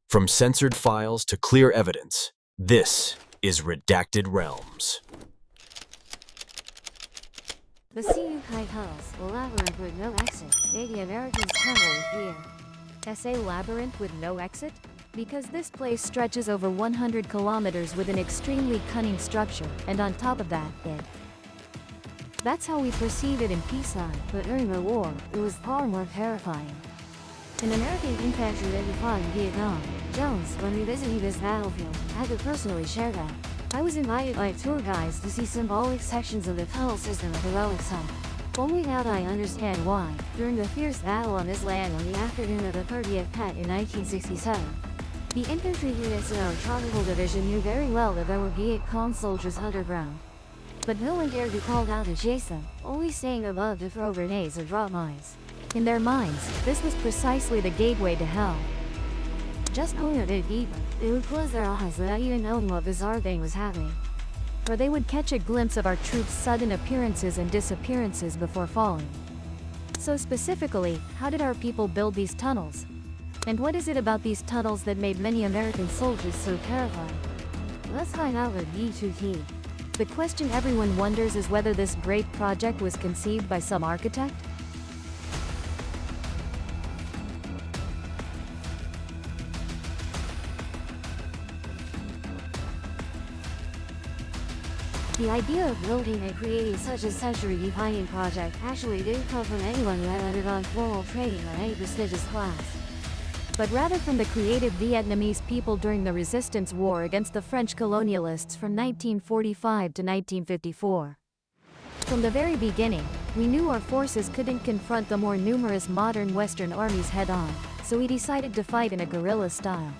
From censored files to clear evidence, this is Redacted Realms. The CU tunnels, a labyrinth with no exit, made the Americans tremble with fear. SA labyrinth with no exit? Because this place stretches over 100 kilometers with an extremely cunning structure, and on top of that, That's how we perceive it in peacetime, but during the war, it was far more terrifying. An American infantry that fought in Vietnam, Jones, when revisiting this battlefield, had to personally share that. I was invited by tour guides to see symbolic sections of the tunnel system at heroic site. Only now do I understand why, during the fierce battle on this land on the afternoon of the 30th Pet in 1967, the infantry units in our tropical division knew very well that there were Viet Cong soldiers underground. But no one dared to call down to chase them, only staying above to throw grenades or drop mines. In their minds, this was precisely the gateway to hell. Just going a bit deeper, they would close their eyes without even knowing what bizarre thing was happening. Or they would catch a glimpse of our troops' sudden appearances and disappearances before falling. So specifically, how did our people build these tunnels? And what is it about these tunnels that made many American soldiers so terrified? Let's find out with V2T. The question everyone wonders is whether this great project was conceived by some architect? The idea of building and creating such a century-defining project actually didn't come from anyone who had undergone formal training or any prestigious class, but rather from the creative Vietnamese people during the Resistance War against the French colonialists from 1945 to 1954. From the very beginning, we knew our forces couldn't confront the more numerous modern Western armies head-on, so we decided to fight in a guerrilla style.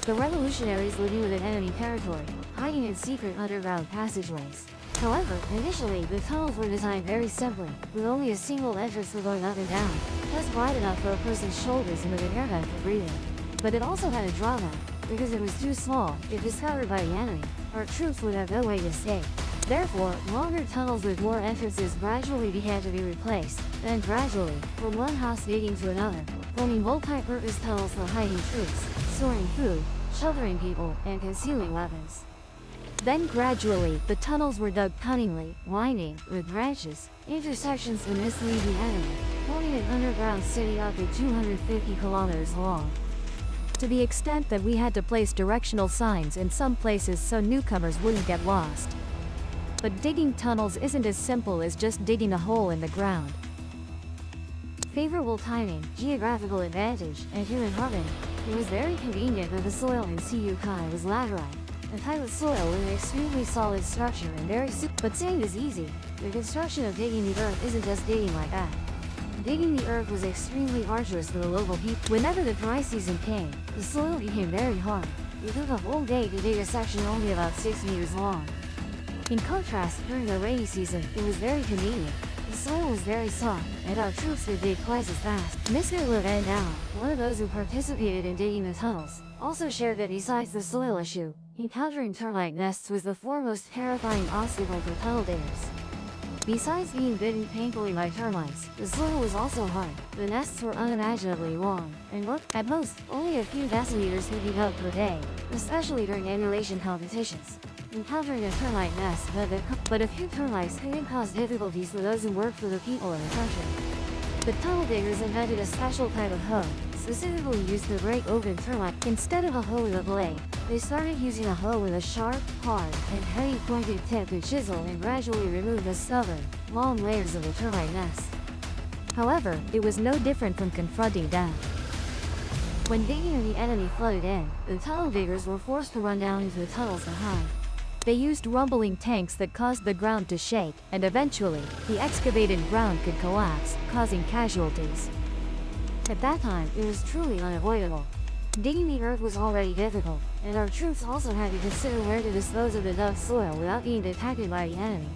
The revolutionaries living within enemy territory, hiding in secret underground passageways. However, initially, the tunnels were designed very simply, with only a single entrance for going up and down, just wide enough for a person's shoulders and with an air vent for breathing. But it also had a drawback, because it was too small. If discovered by the enemy, our troops would have no way to escape. Therefore, longer tunnels with more entrances gradually began to be replaced, then gradually, from one house leading to another, forming multi-purpose tunnels for hiding troops, storing food, sheltering people, and concealing weapons. Then gradually, the tunnels were dug cunningly, winding, with branches, intersections to mislead the enemy, forming an underground city up to 250 kilometers long. To the extent that we had to place directional signs in some places so newcomers wouldn't get lost. But digging tunnels isn't as simple as just digging a hole in the ground. Favorable timing, geographical advantage, and human harmony. It was very convenient that the soil in CU Kai was laterite, a type of soil with an extremely solid structure and very but saying is easy. The construction of digging the earth isn't just digging like that. Digging the earth was extremely arduous for the local people. Whenever the dry season came, the soil became very hard. It took a whole day to dig a section only about 6 meters long. In contrast, during the rainy season, it was very convenient. The soil was very soft, and our troops could dig twice as fast. Mr. Levendau, one of those who participated in digging the tunnels, also shared that besides the soil issue, encountering termite nests was the foremost terrifying obstacle for tunnel diggers. Besides being bitten painfully by termites, the soil was also hard. The nests were unimaginably long, and looked, at most, only a few decimeters could be dug per day, especially during emulation competitions. Encountering a termite nest but a few termites couldn't cause difficulties for those who worked for the people in the country. The tunnel diggers invented a special type of hoe, specifically used to break open termite. Instead of a hoe with a blade, they started using a hoe with a sharp, hard, and heavy pointed tip to chisel and gradually remove the stubborn, long layers of the termite nest. However, it was no different from confronting death. When digging and the enemy flooded in, the tunnel diggers were forced to run down into the tunnels to hide. They used rumbling tanks that caused the ground to shake, and eventually, the excavated ground could collapse, causing casualties. At that time, it was truly unavoidable. Digging the earth was already difficult, and our troops also had to consider where to dispose of the dug soil without being detected by the enemy.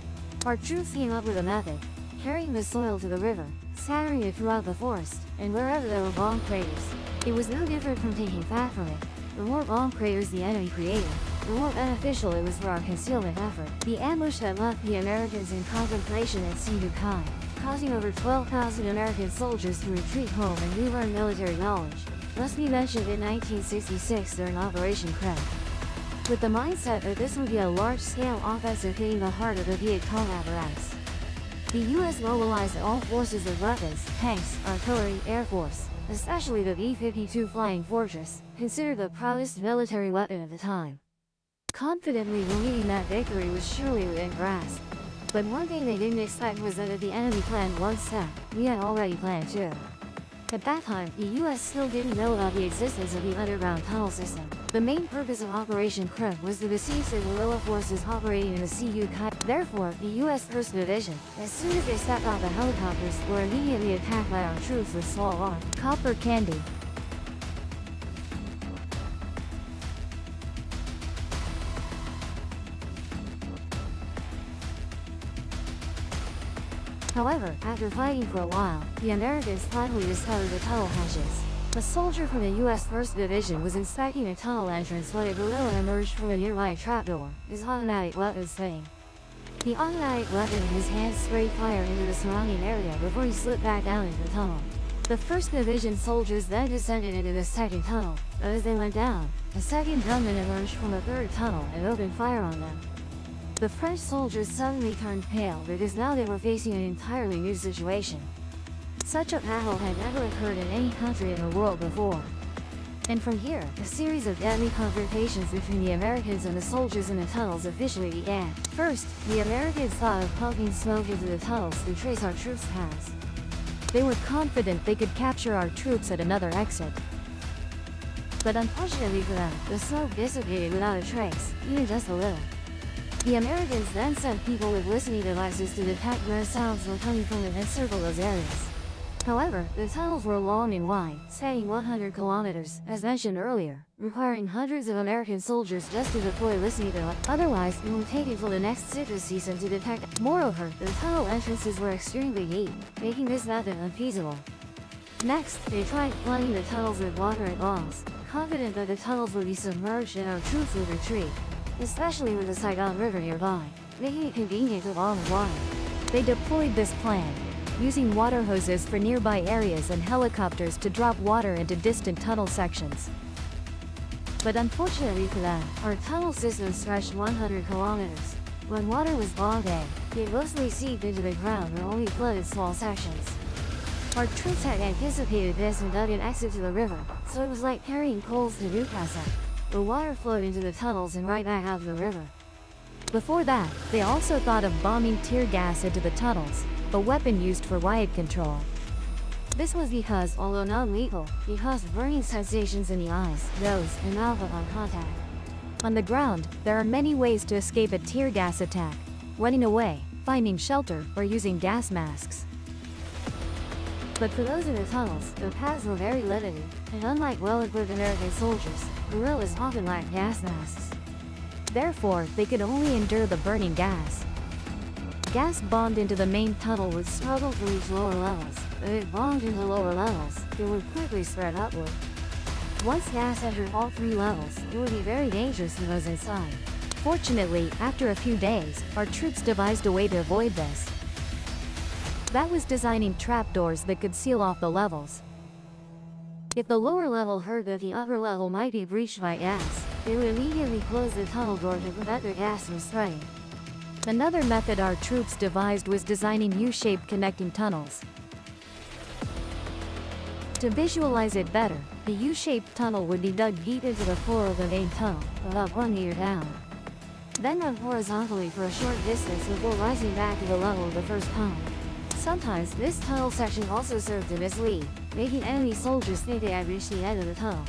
Our troops came up with a method, carrying the soil to the river, scattering it throughout the forest, and wherever there were bomb craters. It was no different from taking fat from it. The more bomb craters the enemy created, the more beneficial it was for our concealment effort. The ambush that left the Americans in contemplation at Sidu Kai, causing over 12,000 American soldiers to retreat home and relearn military knowledge. must be mentioned in 1966 during Operation Crab. With the mindset that this would be a large-scale offensive hitting the heart of the Viet Cong apparatus. The US mobilized all forces of weapons, tanks, artillery, air force, especially the B-52 Flying Fortress, considered the proudest military weapon of the time. Confidently believing that victory was surely within grasp. But one thing they didn't expect was that if the enemy planned one step, we had already planned two. At that time, the US still didn't know about the existence of the underground tunnel system. The main purpose of Operation Crab was to besiege the guerrilla forces operating in the Cu Kai. Therefore, the US 1st Division, as soon as they stepped off the helicopters, were immediately attacked by our troops with small arms, copper candy. However, after fighting for a while, the Americans finally discovered the tunnel hatches. A soldier from the US 1st Division was inspecting a tunnel entrance when a guerrilla emerged from a nearby trapdoor, his automatic weapon swinging. The automatic weapon in his hand sprayed fire into the surrounding area before he slipped back down into the tunnel. The 1st Division soldiers then descended into the second tunnel, but as they went down, a second gunman emerged from the third tunnel and opened fire on them. The French soldiers suddenly turned pale because now they were facing an entirely new situation. Such a battle had never occurred in any country in the world before. And from here, a series of deadly confrontations between the Americans and the soldiers in the tunnels officially began. First, the Americans thought of pumping smoke into the tunnels to trace our troops' paths. They were confident they could capture our troops at another exit. But unfortunately for them, the smoke dissipated without a trace, even just a little. The Americans then sent people with listening devices to detect where sounds were coming from and encircle those areas. However, the tunnels were long and wide, spanning 100 kilometers, as mentioned earlier, requiring hundreds of American soldiers just to deploy listening devices. Otherwise, it would take until the next citrus season to detect. Moreover, the tunnel entrances were extremely deep, making this method unfeasible. Next, they tried flooding the tunnels with water and bombs, confident that the tunnels would be submerged and our troops would retreat, especially with the Saigon River nearby, making it convenient to bomb water. They deployed this plan, using water hoses for nearby areas and helicopters to drop water into distant tunnel sections. But unfortunately for them, our tunnel system stretched 100 kilometers. When water was bombed in, it mostly seeped into the ground or only flooded small sections. Our troops had anticipated this and dug an exit to the river, so it was like carrying coals to Newcastle. The water flowed into the tunnels and right back out of the river. Before that, they also thought of bombing tear gas into the tunnels, a weapon used for riot control. This was because, although non-lethal, it caused burning sensations in the eyes, nose, and mouth upon contact. On the ground, there are many ways to escape a tear gas attack: running away, finding shelter, or using gas masks. But for those in the tunnels, the paths were very limited, and unlike well-equipped American soldiers, guerrillas often lacked gas masks. Therefore, they could only endure the burning gas. Gas bombed into the main tunnel would struggle to reach lower levels, but if it bombed into lower levels, it would quickly spread upward. Once gas entered all three levels, it would be very dangerous to those inside. Fortunately, after a few days, our troops devised a way to avoid this. That was designing trapdoors that could seal off the levels. If the lower level heard that the upper level might be breached by gas, they would immediately close the tunnel door to prevent the gas from spreading. Another method our troops devised was designing U-shaped connecting tunnels. To visualize it better, the U-shaped tunnel would be dug deep into the floor of the main tunnel, about 1 meter down. Then run horizontally for a short distance before rising back to the level of the first tunnel. Sometimes, this tunnel section also served to mislead, making enemy soldiers think they had reached the end of the tunnel.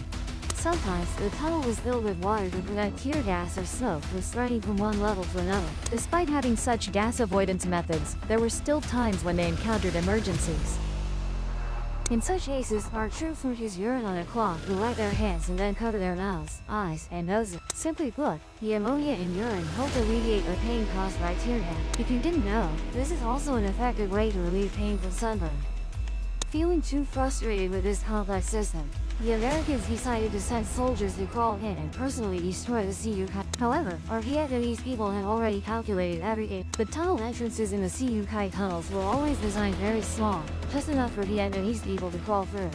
Sometimes, the tunnel was filled with water to prevent tear gas or smoke from spreading from one level to another. Despite having such gas avoidance methods, there were still times when they encountered emergencies. In such cases, our troops would use urine on a cloth to wipe their hands and then cover their mouths, eyes, and noses. Simply put, the ammonia in urine helped alleviate the pain caused by tear gas. If you didn't know, this is also an effective way to relieve pain from sunburn. Feeling too frustrated with this complex system, the Americans decided to send soldiers to crawl in and personally destroy the Cu Kai. However, our Vietnamese people had already calculated everything. The tunnel entrances in the Cu Kai tunnels were always designed very small, just enough for Vietnamese people to crawl through.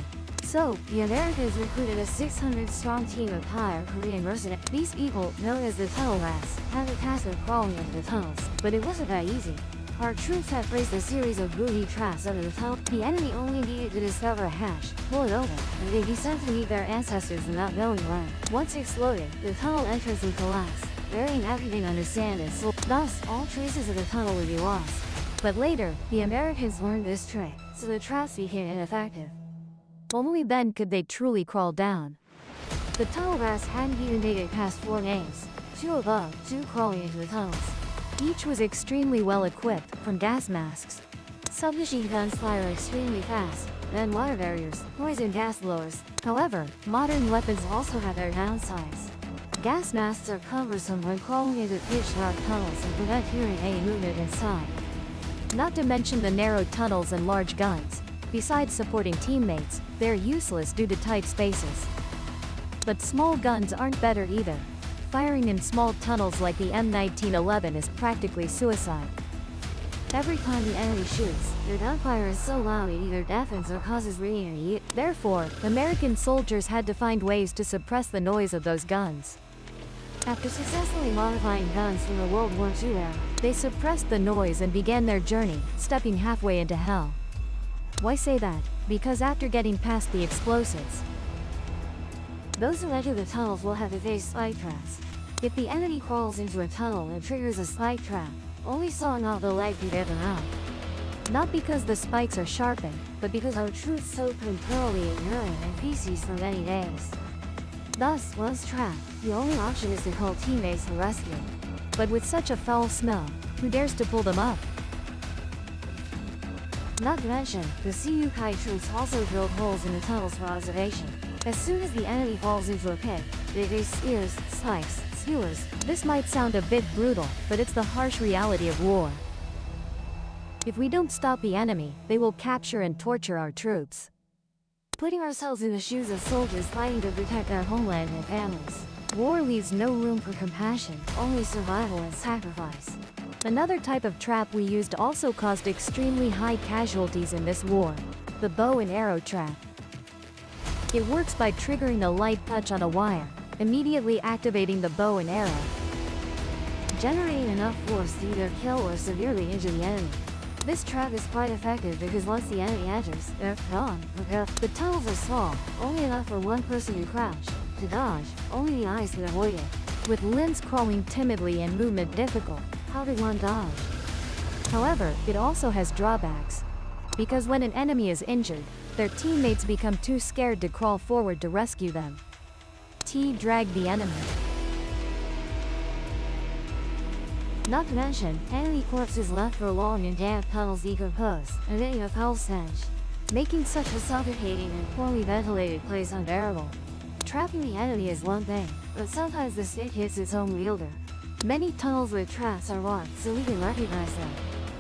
So, the Americans recruited a 600-strong team of hired Korean mercenaries. These people, known as the tunnel rats, had the task of crawling into the tunnels, but it wasn't that easy. Our troops had placed a series of booby traps under the tunnel. The enemy only needed to discover a hatch, pull it open, and they'd be sent to meet their ancestors without knowing when. Once exploded, the tunnel entrance would collapse, burying everything under sand and silt. Thus, all traces of the tunnel would be lost. But later, the Americans learned this trick, so the traps became ineffective. Only then could they truly crawl down. The tunnel rats hadn't even made it past 4 names, 2 above, 2 crawling into the tunnels. Each was extremely well equipped, from gas masks. Submachine guns fire extremely fast, then water barriers, poison gas blowers. However, modern weapons also have their downsides. Gas masks are cumbersome when crawling into pitch-dark tunnels and prevent hearing any movement inside. Not to mention the narrow tunnels and large guns. Besides supporting teammates, they're useless due to tight spaces. But small guns aren't better either. Firing in small tunnels like the M1911 is practically suicide. Every time the enemy shoots, their gunfire is so loud it either deafens or causes ringing. Therefore, American soldiers had to find ways to suppress the noise of those guns. After successfully modifying guns from the World War II era, they suppressed the noise and began their journey, stepping halfway into hell. Why say that? Because after getting past the explosives, those who enter the tunnels will have to face spike traps. If the enemy crawls into a tunnel and triggers a spike trap, only sawing off the leg can get them out. Not because the spikes are sharpened, but because our troops soaked them thoroughly in urine and feces for many days. Thus, once trapped, the only option is to call teammates to rescue. But with such a foul smell, who dares to pull them up? Not to mention, the CUK troops also drilled holes in the tunnels for observation. As soon as the enemy falls into a pit, they face spears, spikes, skewers. This might sound a bit brutal, but it's the harsh reality of war. If we don't stop the enemy, they will capture and torture our troops. Putting ourselves in the shoes of soldiers fighting to protect their homeland and families. War leaves no room for compassion, only survival and sacrifice. Another type of trap we used also caused extremely high casualties in this war: the bow and arrow trap. It works by triggering a light touch on a wire, immediately activating the bow and arrow, generating enough force to either kill or severely injure the enemy. This trap is quite effective because once the enemy enters, they're gone. The tunnels are small, only enough for one person to crouch. To dodge, only the eyes can avoid it. With limbs crawling timidly and movement difficult, how did one dodge? However, it also has drawbacks. Because when an enemy is injured, their teammates become too scared to crawl forward to rescue them. Drag the enemy. Not to mention, enemy corpses left for long in damp tunnels decompose, emitting a foul stench, making such a suffocating and poorly ventilated place unbearable. Trapping the enemy is one thing, but sometimes the stick hits its own wielder. Many tunnels with traps are marked so we can recognize them.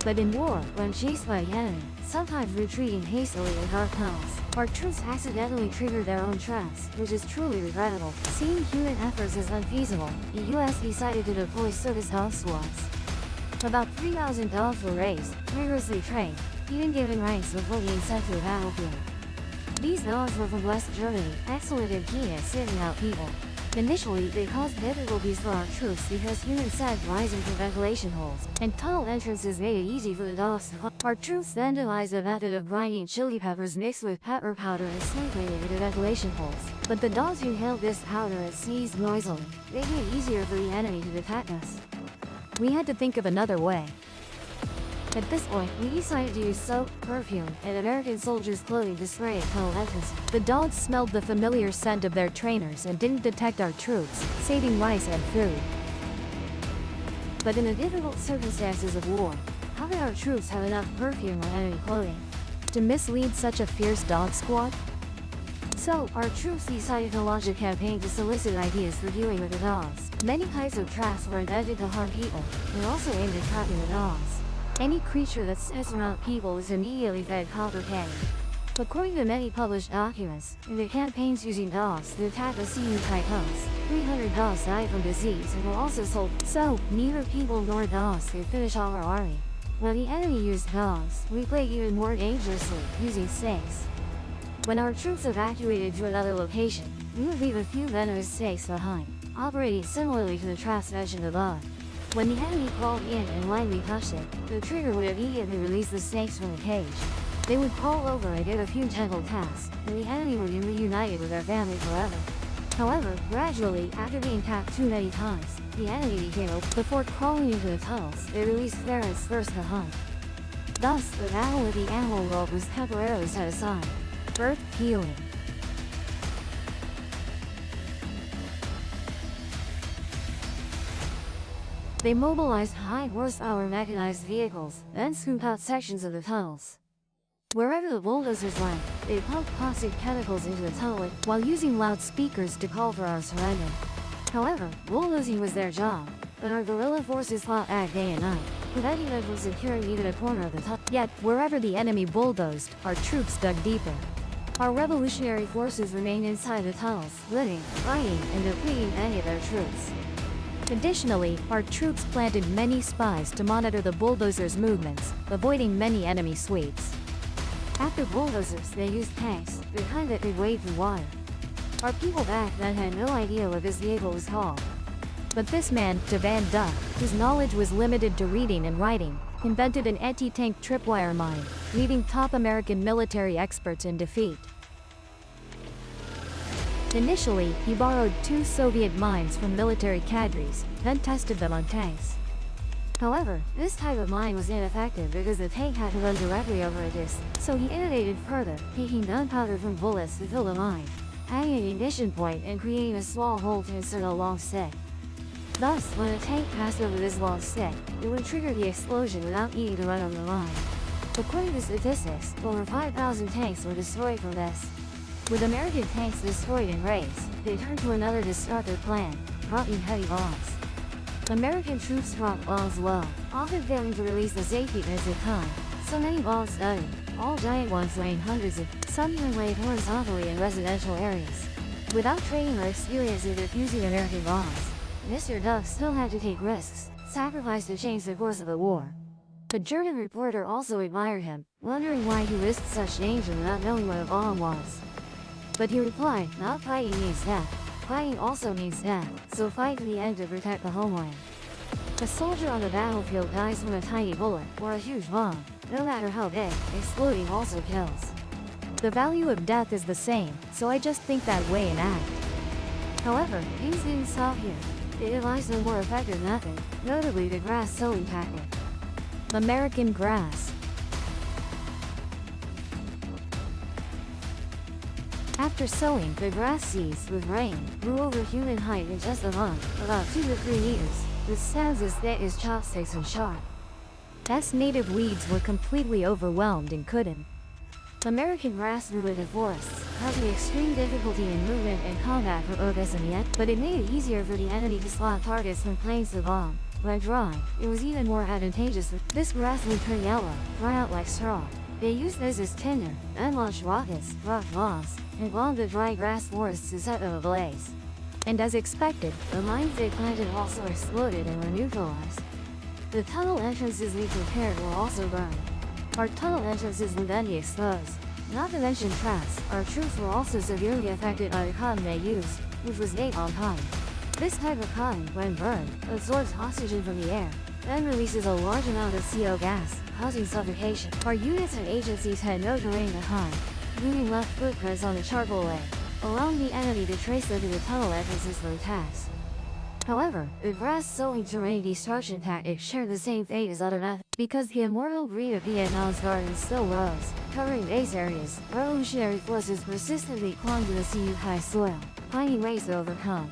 But in war, when chased by the enemy, sometimes retreating hastily in dark tunnels, our troops accidentally trigger their own traps, which is truly regrettable. Seeing human efforts as unfeasible, the US decided to deploy service dog squads. About 3,000 dogs were raised, rigorously trained, even given ranks before being sent to the battlefield. These dogs were from West Germany, excellent and keen at sniffing out people. Initially, they caused difficulties for our troops because human sand rising through ventilation holes, and tunnel entrances made it easy for the dogs to hunt. Our troops then devised a method of grinding chili peppers mixed with pepper powder and sprinkling it into ventilation holes. But the dogs inhaled this powder and sneezed noisily, making it easier for the enemy to detect us. We had to think of another way. At this point, we decided to use soap, perfume, and American soldiers' clothing to spray at tunnel entrances. The dogs smelled the familiar scent of their trainers and didn't detect our troops, saving rice and food. But in the difficult circumstances of war, how did our troops have enough perfume or enemy clothing to mislead such a fierce dog squad? So, our troops decided to launch a campaign to solicit ideas for dealing with the dogs. Many types of traps were invented to harm people, and also aimed at trapping the dogs. Any creature that sniffs around people is immediately fed copper candy. According to many published documents, in the campaigns using dogs to attack the CUK hosts, 300 dogs died from disease and were also sold. So, neither people nor dogs could finish off our army. When the enemy used dogs, we played even more dangerously, using snakes. When our troops evacuated to another location, we would leave a few venomous snakes behind, operating similarly to the traps mentioned above. When the enemy crawled in and lightly touched it, the trigger would immediately release the snakes from the cage. They would crawl over and get a few gentle tasks, and the enemy would be reunited with their family forever. However, gradually, after being tapped too many times, the enemy became open. Before crawling into the tunnels, they released ferrets first to hunt. Thus, the battle with the animal world was temporarily set aside. Earth healing. They mobilized high-horsepower mechanized vehicles, then scooped out sections of the tunnels. Wherever the bulldozers went, they pumped toxic chemicals into the tunnel while using loudspeakers to call for our surrender. However, bulldozing was their job, but our guerrilla forces fought back day and night, preventing them from securing even a corner of the tunnel. Yet, wherever the enemy bulldozed, our troops dug deeper. Our revolutionary forces remained inside the tunnels, looting, fighting, and depleting any of their troops. Additionally, our troops planted many spies to monitor the bulldozers' movements, avoiding many enemy sweeps. After bulldozers, they used tanks, the kind that could wade through water. Our people back then had no idea what this vehicle was called. But this man, Van Duck, whose knowledge was limited to reading and writing, invented an anti-tank tripwire mine, leaving top American military experts in defeat. Initially, he borrowed 2 Soviet mines from military cadres, then tested them on tanks. However, this type of mine was ineffective because the tank had to run directly over a disc, so he innovated further, taking gunpowder from bullets to fill the mine, adding an ignition point and creating a small hole to insert a long stick. Thus, when a tank passed over this long stick, it would trigger the explosion without needing to run over the line. According to statistics, over 5,000 tanks were destroyed from this. With American tanks destroyed in raids, they turned to another destructive plan, dropping heavy bombs. American troops dropped bombs low, often failing to release the safety pins in time. So many bombs studied, all giant ones weighing hundreds of, some even laid horizontally in residential areas. Without training or experience in defusing American bombs, Mr. Duck still had to take risks, sacrifice to change the course of the war. A German reporter also admired him, wondering why he risked such danger without knowing what a bomb was. But he replied, not fighting means death. Fighting also means death, so fight to the end to protect the homeland. A soldier on the battlefield dies from a tiny bullet, or a huge bomb. No matter how big, exploding also kills. The value of death is the same, so I just think that way and act. However, things didn't stop here. They devised a more effective method, notably the grass sowing tactic. American grass. After sowing, the grass seeds, with rain, grew over human height in just a month, about 2 to 3 meters, with stems as thick as chopsticks and sharp. As native weeds were completely overwhelmed and couldn't. American grass grew into forests, causing extreme difficulty in movement and combat for Otis and Viet, but it made it easier for the enemy to spot targets from planes to bomb. When dry, it was even more advantageous. This grass would turn yellow, dry out like straw. They used this as tinder, then launched rockets, dropped bombs, and bombed the dry grass forests to set them ablaze. And as expected, the mines they planted also exploded and were neutralized. The tunnel entrances we prepared were also burned. Our tunnel entrances would then be exposed. Not to mention traps, our troops were also severely affected by the cotton they used, which was napalm cotton. This type of cotton, when burned, absorbs oxygen from the air, then releases a large amount of CO gas, causing suffocation. Our units and agencies had no terrain to hide, leaving left footprints on the charcoal layer, allowing the enemy to trace them to the tunnel entrances for attacks. However, the grass sowing terrain destruction tactic shared the same fate as other methods, because the immortal breed of Vietnam's gardens still rose, covering base areas. Revolutionary forces persistently clung to the CU-Kai soil, finding ways to overcome.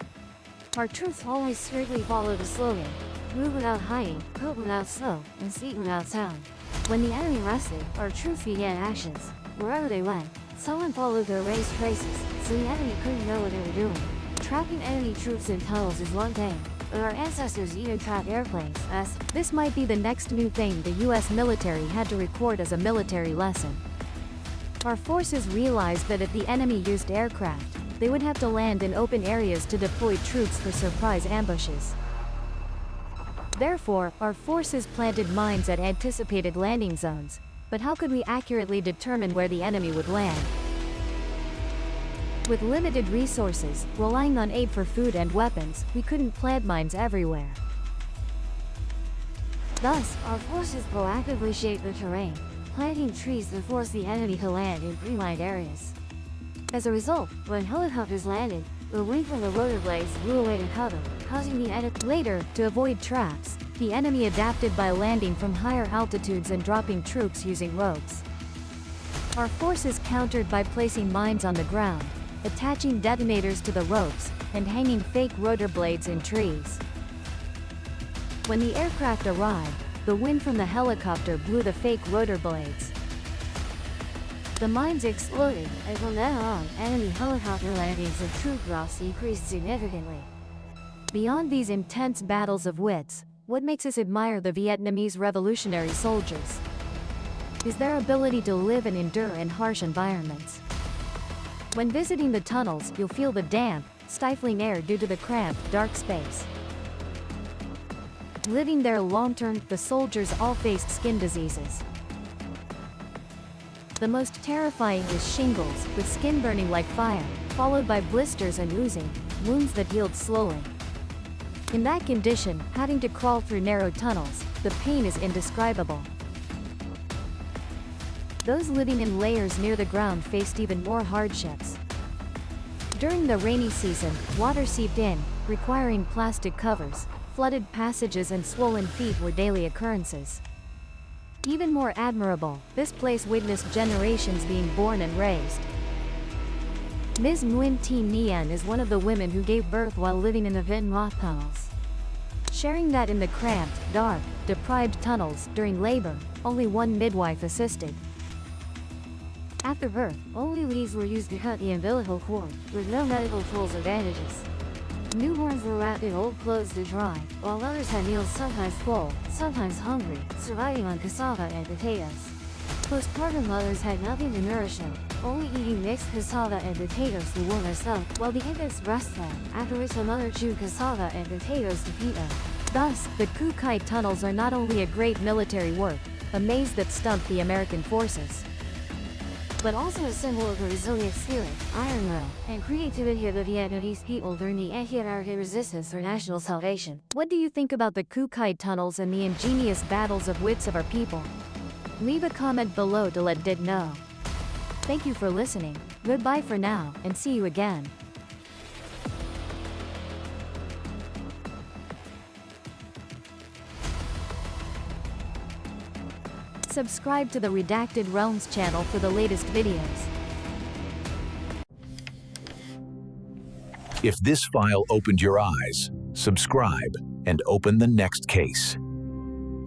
Our troops always strictly followed the slogan, move without hiding, cope without smoke, and speak without sound. When the enemy rested, our troops began actions. Wherever they went, someone followed their raised traces, so the enemy couldn't know what they were doing. Trapping enemy troops in tunnels is one thing, but our ancestors even trapped airplanes as this might be the next new thing the US military had to record as a military lesson. Our forces realized that if the enemy used aircraft, they would have to land in open areas to deploy troops for surprise ambushes. Therefore, our forces planted mines at anticipated landing zones. But how could we accurately determine where the enemy would land? With limited resources, relying on aid for food and weapons, we couldn't plant mines everywhere. Thus, our forces proactively shaped the terrain, planting trees that forced the enemy to land in pre-mined areas. As a result, when helicopters landed, the wind from the rotor blades blew away to cover, causing the enemy. Later, to avoid traps, the enemy adapted by landing from higher altitudes and dropping troops using ropes. Our forces countered by placing mines on the ground, attaching detonators to the ropes, and hanging fake rotor blades in trees. When the aircraft arrived, the wind from the helicopter blew the fake rotor blades. The mines exploded, and from then on, enemy helicopter landings and troop drops decreased significantly. Beyond these intense battles of wits, what makes us admire the Vietnamese revolutionary soldiers is their ability to live and endure in harsh environments. When visiting the tunnels, you'll feel the damp, stifling air due to the cramped, dark space. Living there long-term, the soldiers all faced skin diseases. The most terrifying is shingles, with skin burning like fire, followed by blisters and oozing, wounds that healed slowly. In that condition, having to crawl through narrow tunnels, the pain is indescribable. Those living in layers near the ground faced even more hardships. During the rainy season, water seeped in, requiring plastic covers. Flooded passages and swollen feet were daily occurrences. Even more admirable, this place witnessed generations being born and raised. Ms. Nguyen Thi Nguyen is one of the women who gave birth while living in the Viet Cong tunnels. Sharing that in the cramped, dark, deprived tunnels during labor, only one midwife assisted. After birth, only leaves were used to cut the umbilical cord, with no medical tools or bandages. Newborns were wrapped in old clothes to dry, while others had meals sometimes full, sometimes hungry, surviving on cassava and potatoes. Postpartum mothers had nothing to nourish them, only eating mixed cassava and potatoes to warm herself, while the infants breastfed, after which the mother chewed cassava and potatoes to feed them. Thus, the Cu Kai tunnels are not only a great military work, a maze that stumped the American forces, but also a symbol of the resilient spirit, iron will, and creativity of the Vietnamese people during the anti-American resistance for national salvation. What do you think about the Cu Kai tunnels and the ingenious battles of wits of our people? Leave a comment below to let Did know. Thank you for listening, goodbye for now, and see you again. Subscribe to the Redacted Realms channel for the latest videos. If this file opened your eyes, subscribe and open the next case.